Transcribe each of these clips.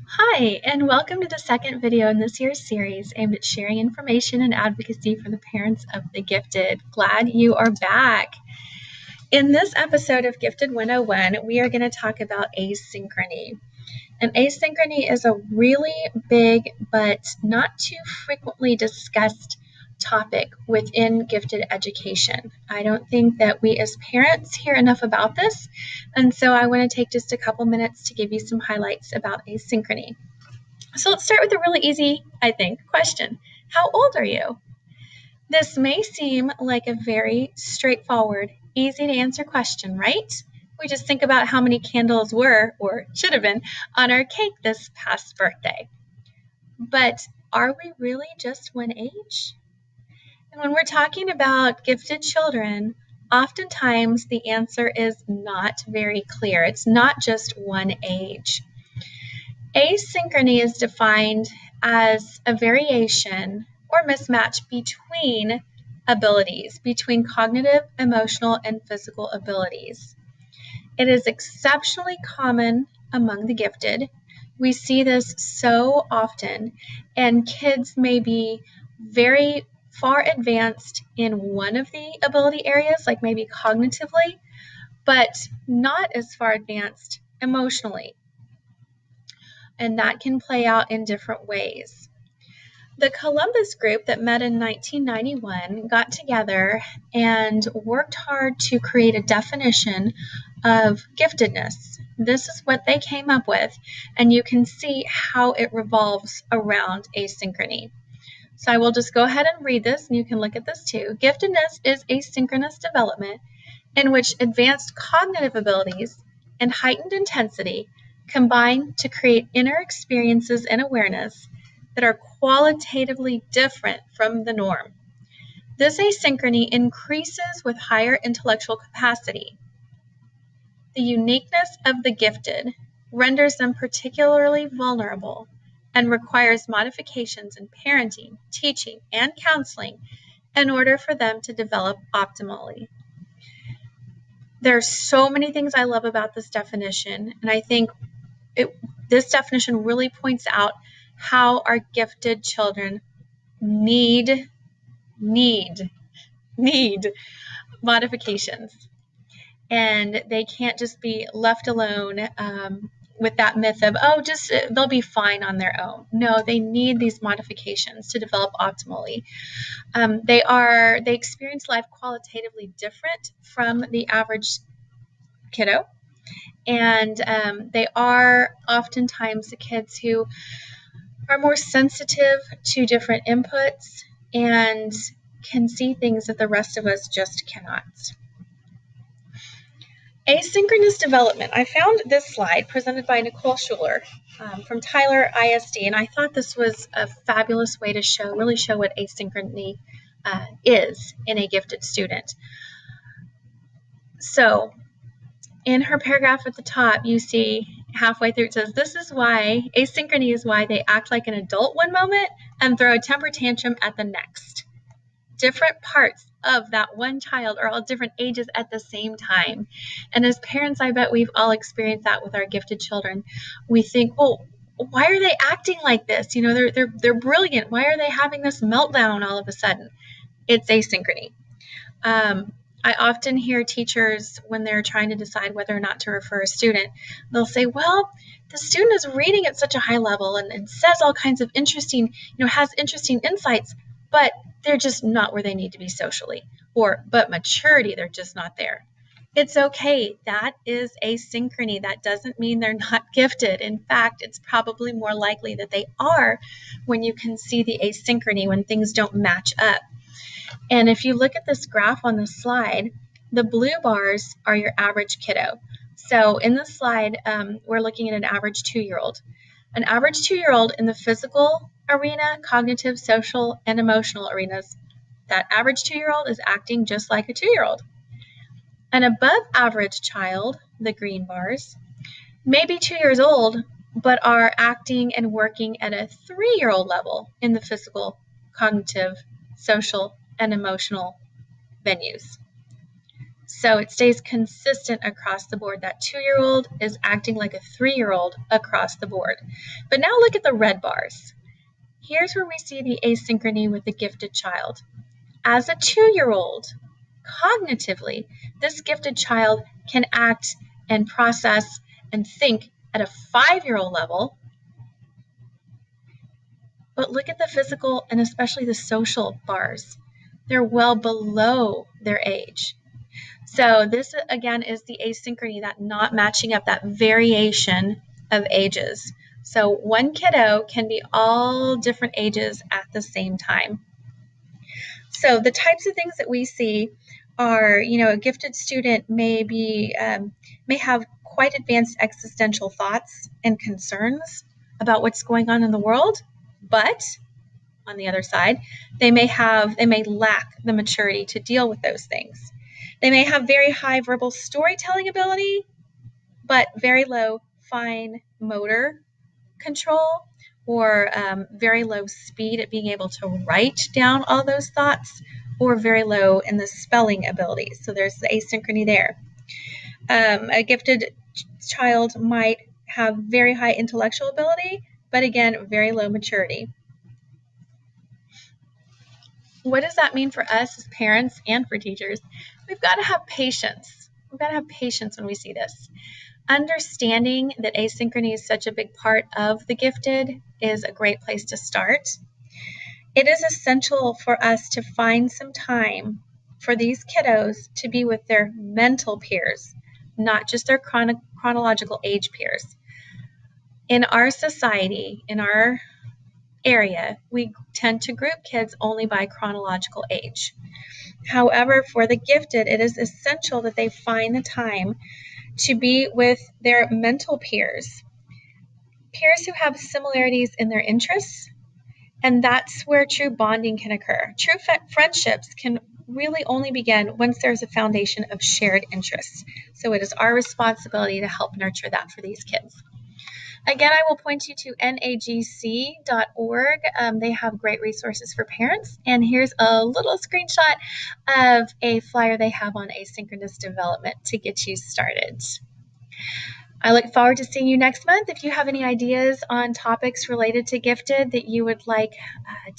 Hi, and welcome to the second video in this year's series aimed at sharing information and advocacy for the parents of the gifted. Glad you are back. In this episode of Gifted 101, we are going to talk about asynchrony. And asynchrony is a really big but not too frequently discussed topic within gifted education. I don't think that we as parents hear enough about this, and so I want to take just a couple minutes to give you some highlights about asynchrony. So let's start with a really easy, I think, question. How old are you? This may seem like a very straightforward, easy to answer question, right? We just think about how many candles were, or should have been, on our cake this past birthday. But are we really just one age? And when we're talking about gifted children, oftentimes the answer is not very clear. It's not just one age. Asynchrony is defined as a variation or mismatch between abilities, between cognitive, emotional, and physical abilities. It is exceptionally common among the gifted. We see this so often, and kids may be very far advanced in one of the ability areas, like maybe cognitively, but not as far advanced emotionally. And that can play out in different ways. The Columbus group that met in 1991 got together and worked hard to create a definition of giftedness. This is what they came up with, and you can see how it revolves around asynchrony. So I will just go ahead and read this, and you can look at this too. Giftedness is asynchronous development in which advanced cognitive abilities and heightened intensity combine to create inner experiences and awareness that are qualitatively different from the norm. This asynchrony increases with higher intellectual capacity. The uniqueness of the gifted renders them particularly vulnerable and requires modifications in parenting, teaching, and counseling in order for them to develop optimally. There's so many things I love about this definition, and I think this definition really points out how our gifted children need modifications. And they can't just be left alone with that myth of, they'll be fine on their own. No, they need these modifications to develop optimally. They experience life qualitatively different from the average kiddo. And they are oftentimes the kids who are more sensitive to different inputs and can see things that the rest of us just cannot. Asynchronous development. I found this slide presented by Nicole Schuler from Tyler ISD, and I thought this was a fabulous way to really show what asynchrony is in a gifted student. So in her paragraph at the top, you see halfway through it says, asynchrony is why they act like an adult one moment and throw a temper tantrum at the next. Different parts of that one child are all different ages at the same time. And as parents, I bet we've all experienced that with our gifted children. We think, well, why are they acting like this? You know, they're brilliant. Why are they having this meltdown all of a sudden? It's asynchrony. I often hear teachers, when they're trying to decide whether or not to refer a student, they'll say, well, the student is reading at such a high level and says all kinds of has interesting insights, but they're just not where they need to be socially. But maturity, they're just not there. It's okay. That is asynchrony. That doesn't mean they're not gifted. In fact, it's probably more likely that they are when you can see the asynchrony, when things don't match up. And if you look at this graph on the slide, the blue bars are your average kiddo. So in this slide, we're looking at an average 2-year-old. An average 2-year-old in the physical arena, cognitive, social, and emotional arenas, that average 2-year-old is acting just like a 2-year-old. An above average child, the green bars, may be 2 years old, but are acting and working at a 3-year-old level in the physical, cognitive, social, and emotional venues. So it stays consistent across the board. That 2-year-old is acting like a 3-year-old across the board. But now look at the red bars. Here's where we see the asynchrony with the gifted child. As a 2-year-old, cognitively, this gifted child can act and process and think at a 5-year-old level. But look at the physical and especially the social bars. They're well below their age. So this, again, is the asynchrony, that not matching up, that variation of ages. So one kiddo can be all different ages at the same time. So the types of things that we see are, a gifted student may have quite advanced existential thoughts and concerns about what's going on in the world, but on the other side, they may lack the maturity to deal with those things. They may have very high verbal storytelling ability, but very low fine motor control, or very low speed at being able to write down all those thoughts, or very low in the spelling ability. So there's the asynchrony there. A gifted child might have very high intellectual ability, but again, very low maturity. What does that mean for us as parents and for teachers? We've got to have patience. We've got to have patience when we see this. Understanding that asynchrony is such a big part of the gifted is a great place to start. It is essential for us to find some time for these kiddos to be with their mental peers, not just their chronological age peers. In our society, in our area, we tend to group kids only by chronological age. However, for the gifted, it is essential that they find the time to be with their mental peers who have similarities in their interests, and that's where true bonding can occur. True friendships can really only begin once there's a foundation of shared interests. So it is our responsibility to help nurture that for these kids. Again, I will point you to nagc.org. They have great resources for parents. And here's a little screenshot of a flyer they have on asynchronous development to get you started. I look forward to seeing you next month. If you have any ideas on topics related to gifted that you would like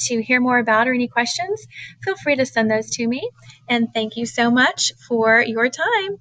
to hear more about, or any questions, feel free to send those to me. And thank you so much for your time.